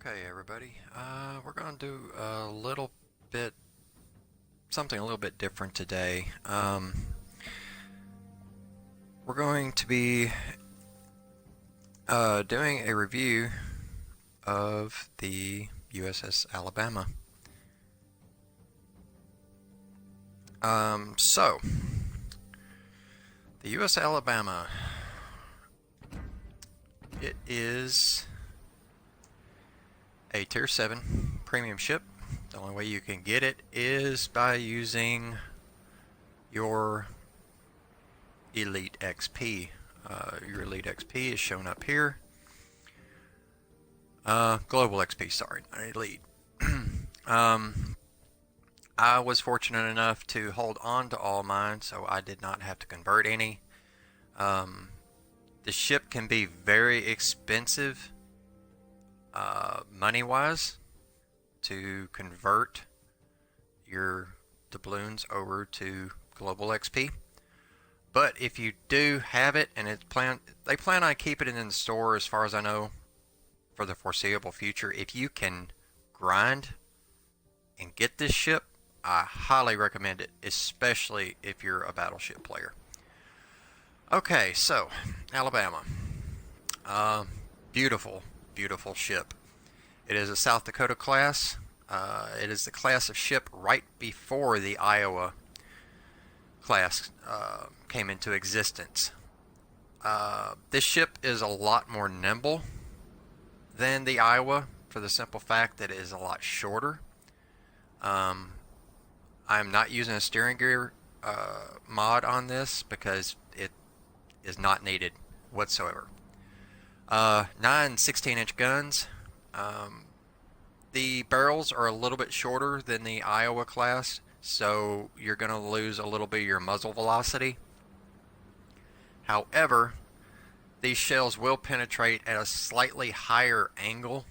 Okay, everybody. We're going to do a little bit, something a little bit different today. We're going to be doing a review of the USS Alabama. So, the USS Alabama, it is a Tier 7 premium ship. The only way you can get it is by using your Elite XP. Your Elite XP is shown up here. Global XP, sorry, not Elite. I was fortunate enough to hold on to all mine, so I did not have to convert any. The ship can be very expensive money-wise to convert your doubloons over to global XP. But if you do have it, and they plan on keeping it in the store, as far as I know, for the foreseeable future. If you can grind and get this ship, I highly recommend it, especially if you're a battleship player. Okay, so Alabama, beautiful, beautiful ship. It is a South Dakota class. It is the class of ship right before the Iowa class came into existence. This ship is a lot more nimble than the Iowa, for the simple fact that it is a lot shorter. I'm not using a steering gear mod on this because it is not needed whatsoever. 9 16-inch guns. The barrels are a little bit shorter than the Iowa class, so you're going to lose a little bit of your muzzle velocity. However, these shells will penetrate at a slightly higher angle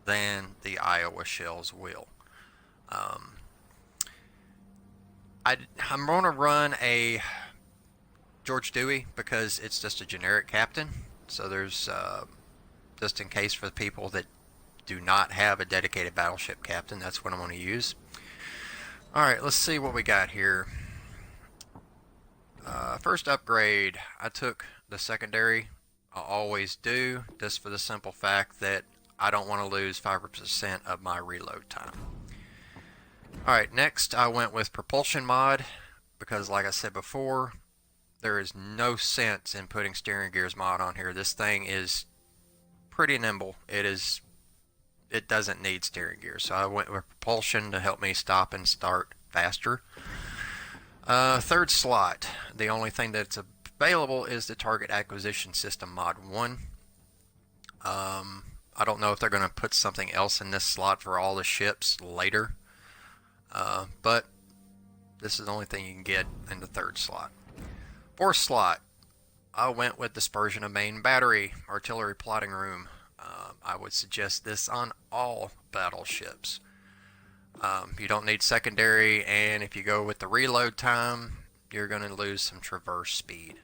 than the Iowa shells will. I'm going to run a George Dewey because it's just a generic captain. So there's, just in case for the people that do not have a dedicated battleship captain, that's what I'm going to use. Alright, let's see what we got here. First upgrade, I took the secondary. I always do, just for the simple fact that I don't want to lose 5% of my reload time. Alright, next I went with propulsion mod because, like I said before, there is no sense in putting steering gears mod on here. This thing is pretty nimble. It doesn't need steering gears, so I went with propulsion to help me stop and start faster. Third slot, the only thing that's available is the Target Acquisition System Mod 1. I don't know if they're going to put something else in this slot for all the ships later, but this is the only thing you can get in the third slot. Fourth slot, I went with Dispersion of Main Battery, Artillery Plotting Room. I would suggest this on all battleships. You don't need secondary, and if you go with the reload time, you're going to lose some traverse speed.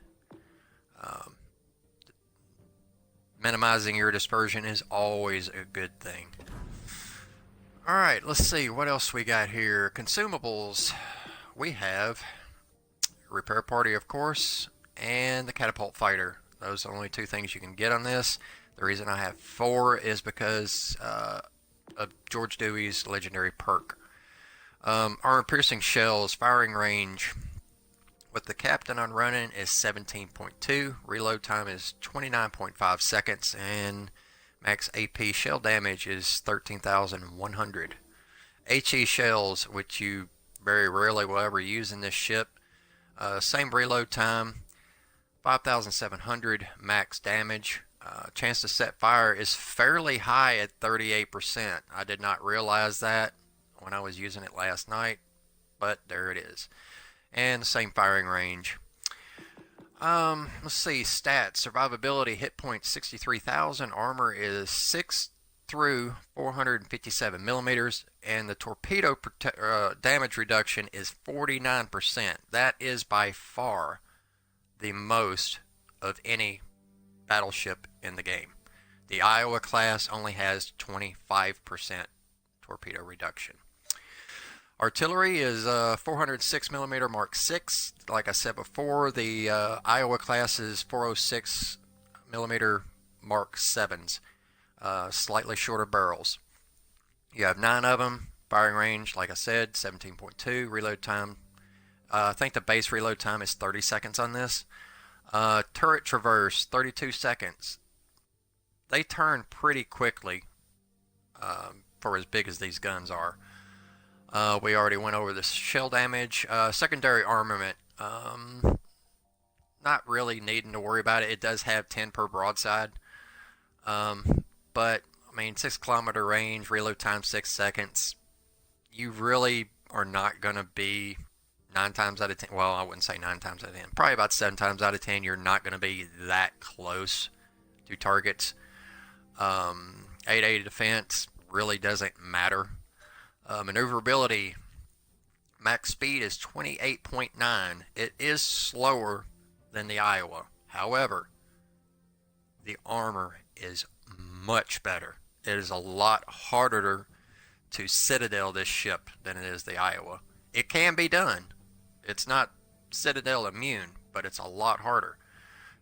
Minimizing your dispersion is always a good thing. Alright, let's see what else we got here. Consumables. We have repair party, of course, and the catapult fighter. Those are the only two things you can get on this. The reason I have 4 is because of George Dewey's legendary perk. Armor-piercing shells, firing range with the captain on running is 17.2. Reload time is 29.5 seconds, and max AP shell damage is 13,100. HE shells, which you very rarely will ever use in this ship, same reload time, 5,700 max damage. Chance to set fire is fairly high at 38%. I did not realize that when I was using it last night, but there it is. And the same firing range. Let's see, stats. Survivability, hit points 63,000. Armor is 6 through 457 millimeters. And the torpedo damage reduction is 49%. That is by far the most of any battleship in the game. The Iowa class only has 25% torpedo reduction. Artillery is 406 millimeter Mark 6. Like I said before, the Iowa class is 406 millimeter Mark 7s, slightly shorter barrels. You have 9 of them. Firing range, like I said, 17.2. Reload time, I think the base reload time is 30 seconds on this. Turret traverse, 32 seconds. They turn pretty quickly for as big as these guns are. We already went over the shell damage. Secondary armament, not really needing to worry about it. It does have 10 per broadside. But, I mean, 6 kilometer range, reload time 6 seconds. You really are not going to be 9 times out of 10. Well, I wouldn't say 9 times out of 10. Probably about 7 times out of 10, you're not going to be that close to targets. 880 defense really doesn't matter. Maneuverability, max speed is 28.9. It is slower than the Iowa. However, the armor is much better. It is a lot harder to citadel this ship than it is the Iowa. It can be done. It's not citadel immune, but it's a lot harder.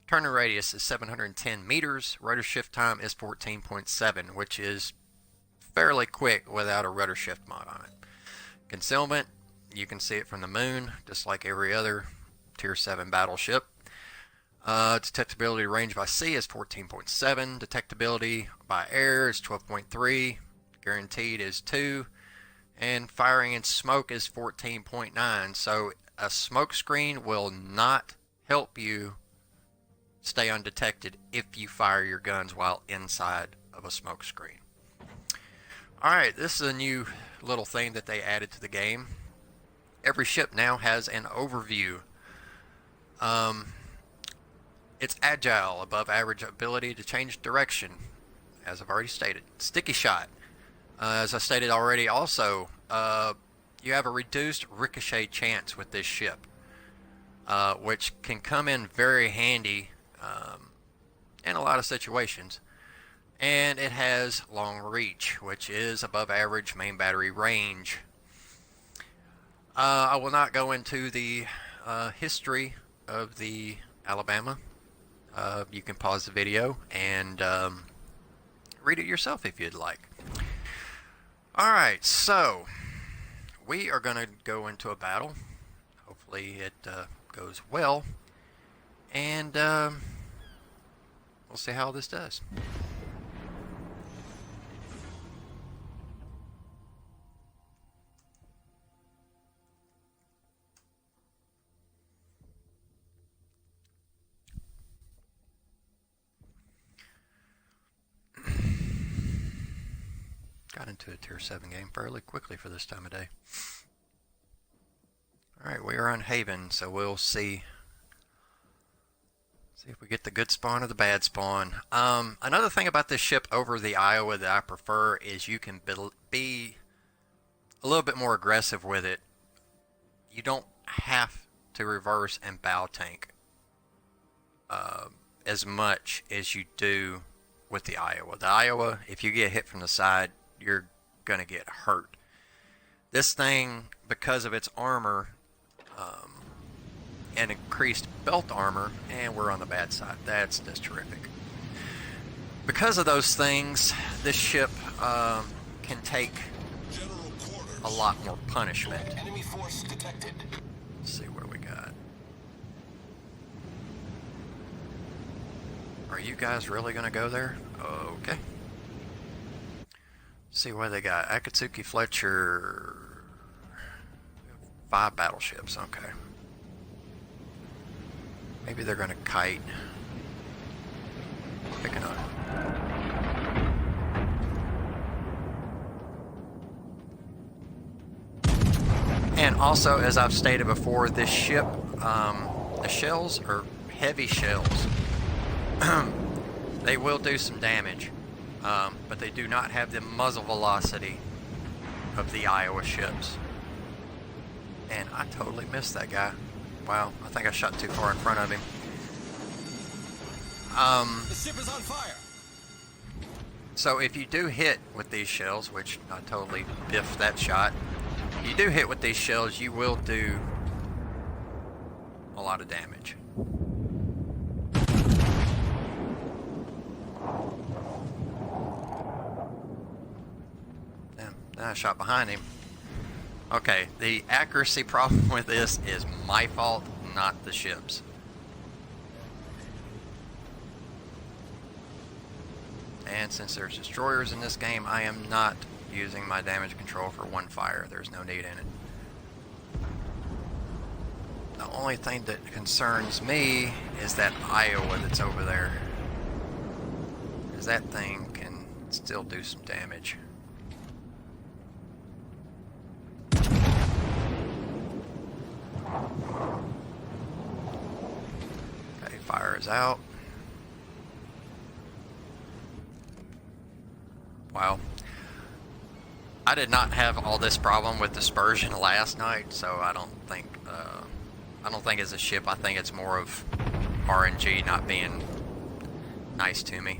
Turning radius is 710 meters. Rudder shift time is 14.7, which is fairly quick without a rudder shift mod on it. Concealment, you can see it from the moon, just like every other Tier 7 battleship. Detectability range by sea is 14.7. Detectability by air is 12.3. Guaranteed is 2. And firing in smoke is 14.9. So a smoke screen will not help you stay undetected if you fire your guns while inside of a smoke screen. Alright, this is a new little thing that they added to the game. Every ship now has an overview. It's agile, above average ability to change direction, as I've already stated. Sticky shot. As I stated already also, you have a reduced ricochet chance with this ship, which can come in very handy in a lot of situations. And it has long reach, which is above average main battery range. I will not go into the history of the Alabama. You can pause the video and read it yourself if you'd like. Alright, so we are going to go into a battle. Hopefully it goes well. And we'll see how this does. Got into a Tier 7 game fairly quickly for this time of day. Alright, we are on Haven, so we'll see if we get the good spawn or the bad spawn. Another thing about this ship over the Iowa that I prefer is you can be a little bit more aggressive with it. You don't have to reverse and bow tank as much as you do with the Iowa. The Iowa, if you get hit from the side, you're going to get hurt. This thing, because of its armor and increased belt armor, and we're on the bad side. That's just terrific. Because of those things, this ship can take a lot more punishment. Enemy force detected. Let's see what we got. Are you guys really going to go there? Okay. See what they got. Akatsuki Fletcher. 5 battleships. Okay. Maybe they're going to kite. Picking up. And also, as I've stated before, this ship, the shells are heavy shells. They will do some damage, but they do not have the muzzle velocity of the Iowa ships. And I totally missed that guy. Wow, I think I shot too far in front of him. The ship is on fire. So if you do hit with these shells, which I totally biffed that shot, you do hit with these shells, you will do a lot of damage. Damn, I shot behind him. Okay, the accuracy problem with this is my fault, not the ship's. And since there's destroyers in this game, I am not using my damage control for one fire. There's no need in it. The only thing that concerns me is that Iowa that's over there. Because that thing can still do some damage. Okay, fire is out. Wow. I did not have all this problem with dispersion last night, so I don't think it's a ship. I think it's more of RNG not being nice to me.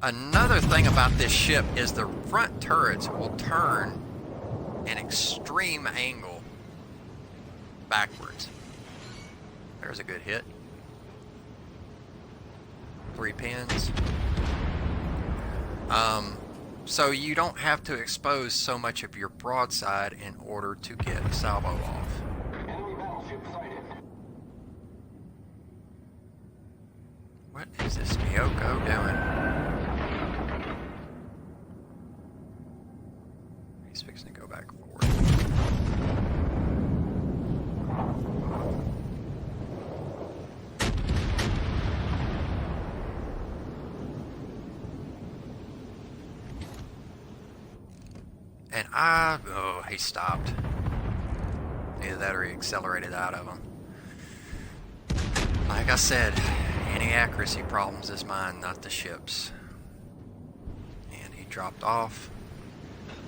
Another thing about this ship is the front turrets will turn an extreme angle backwards. There's a good hit. 3 pins. So you don't have to expose so much of your broadside in order to get a salvo off. Enemy battleship sighted. What is this Miyoko doing? He's fixing to go back forward. And oh, he stopped. Either that or he accelerated out of him. Like I said, any accuracy problems is mine, not the ship's. And he dropped off.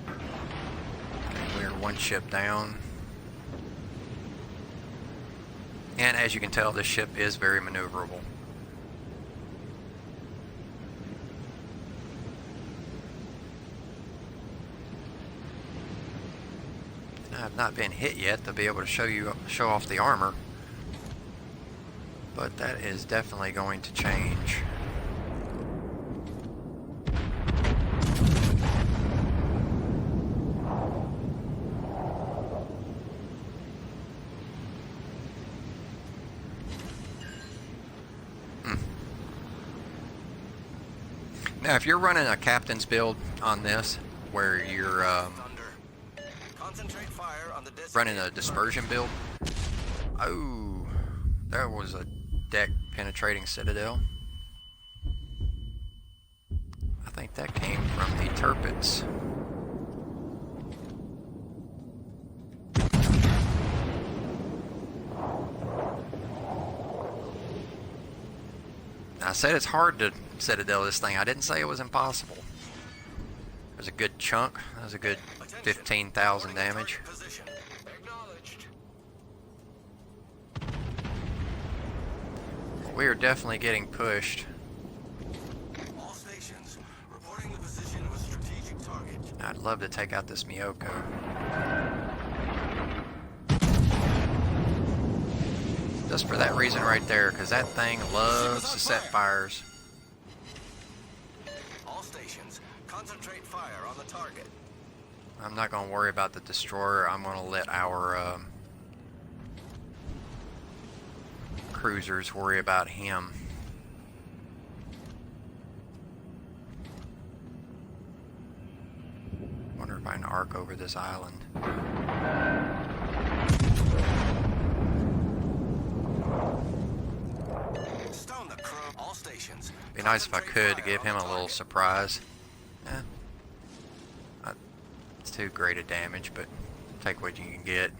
Okay, we're one ship down. And as you can tell, this ship is very maneuverable. I've not been hit yet to be able to show off the armor, but that is definitely going to change. Now, if you're running a captain's build on this, where you're running a dispersion build. Oh, there was a deck penetrating citadel. I think that came from the turrets. I said it's hard to citadel this thing. I didn't say it was impossible. There's a good chunk. That was a good 15,000 damage. We are definitely getting pushed. All stations reporting the position of a strategic target. I'd love to take out this Miyoko. Just for that reason right there, because that thing loves to set fires. All stations concentrate fire on the target. I'm not going to worry about the destroyer. I'm going to let our cruisers worry about him. Wonder if I can arc over this island. Stone the crew. All stations. Be nice if I could to give him a little surprise. Not too great a damage, but take what you can get.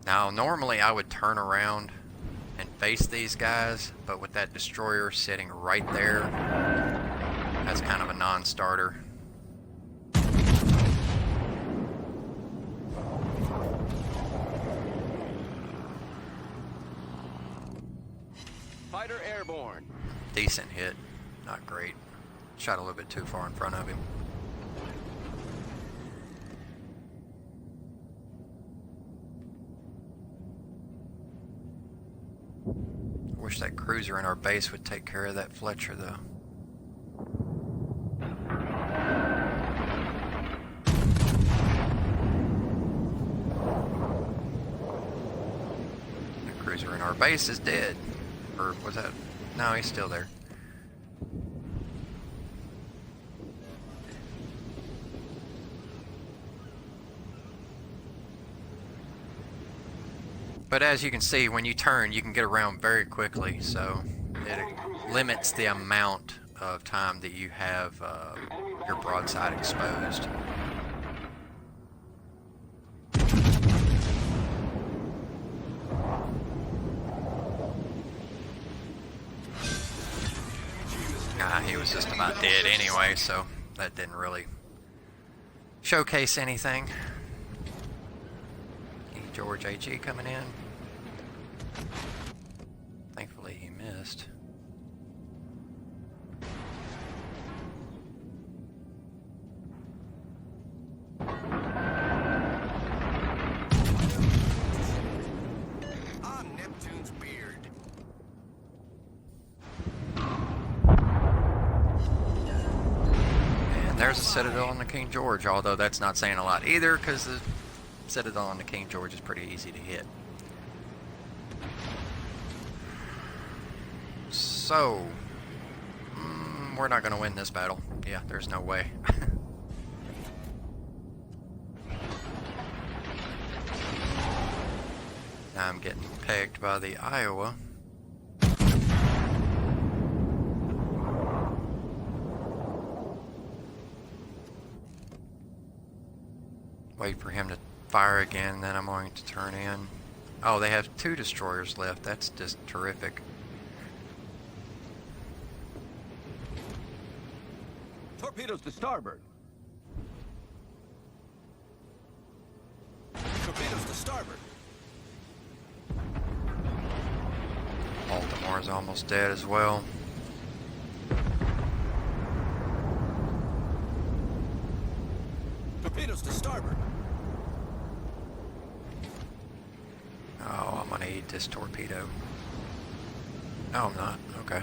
Now, normally I would turn around and face these guys, but with that destroyer sitting right there, that's kind of a non-starter. Fighter airborne. Decent hit. Not great. Shot a little bit too far in front of him. Wish that cruiser in our base would take care of that Fletcher, though. The cruiser in our base is dead. Or was that? No, he's still there. But as you can see, when you turn, you can get around very quickly, so it limits the amount of time that you have your broadside exposed. He was just about dead anyway, so that didn't really showcase anything. George AG coming in. Thankfully he missed. On Neptune's beard. And there's a Citadel on the King George, although that's not saying a lot either, because the Citadel on the King George is pretty easy to hit. So, we're not going to win this battle. Yeah, there's no way. Now I'm getting pegged by the Iowa. Wait for him to fire again, then I'm going to turn in. Oh, they have 2 destroyers left. That's just terrific. Torpedoes to starboard. Torpedoes to starboard. Baltimore's almost dead as well. Torpedoes to starboard. Oh, I'm gonna eat this torpedo. No, I'm not. Okay.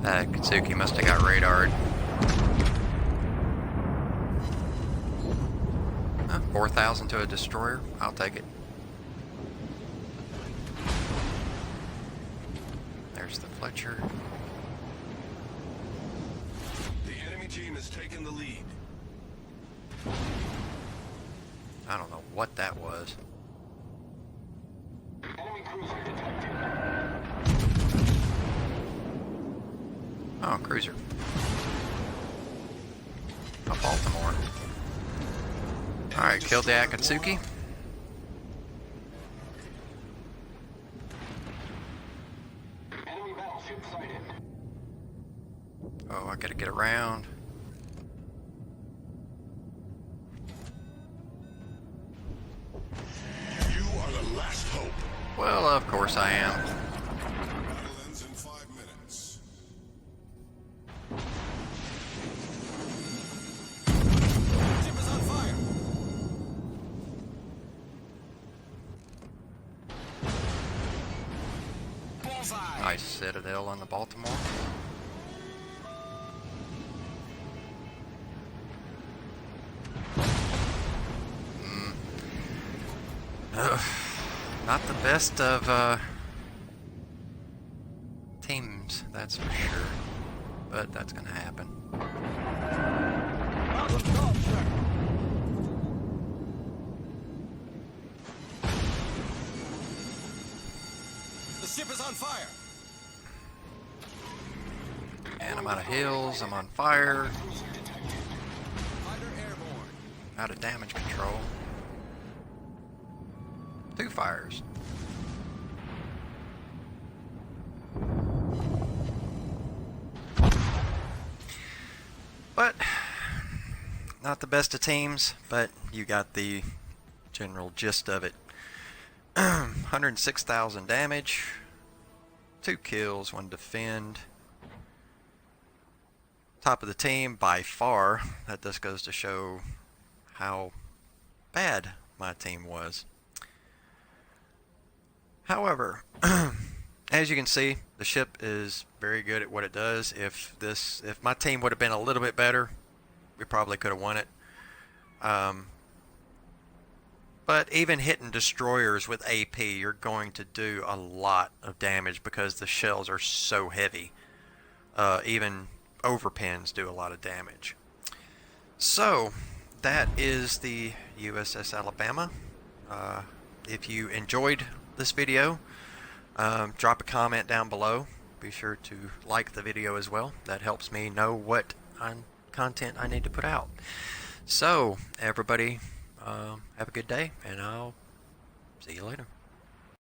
That Katsuki must have got radared. 4,000 to a destroyer? I'll take it. There's the Fletcher. The enemy team has taken the lead. I don't know what that was. Enemy cruiser detected. Oh, cruiser. A Baltimore. Alright, killed the Akatsuki. Enemy battleship sighted. Oh, I gotta get around. You are the last hope. Well, of course I am. Battle ends in 5 minutes. Ship is on fire. Bullseye. Nice Citadel on the Baltimore. Not the best of teams, that's for sure. But that's gonna happen. Problem solved, sir. The ship is on fire. And I'm out of hills, I'm on fire, Cruiser detected. Fighter airborne. out of damage control. 2 fires. But Not the best of teams, but you got the general gist of it. 106,000 damage, 2 kills, 1 defend. Top of the team by far. That just goes to show how bad my team was. However, as you can see, the ship is very good at what it does. If my team would have been a little bit better, we probably could have won it. But even hitting destroyers with AP, you're going to do a lot of damage because the shells are so heavy. Even overpins do a lot of damage. So that is the USS Alabama. If you enjoyed this video, drop a comment down below. Be sure to like the video as well. That helps me know what content I need to put out. So everybody, have a good day, and I'll see you later.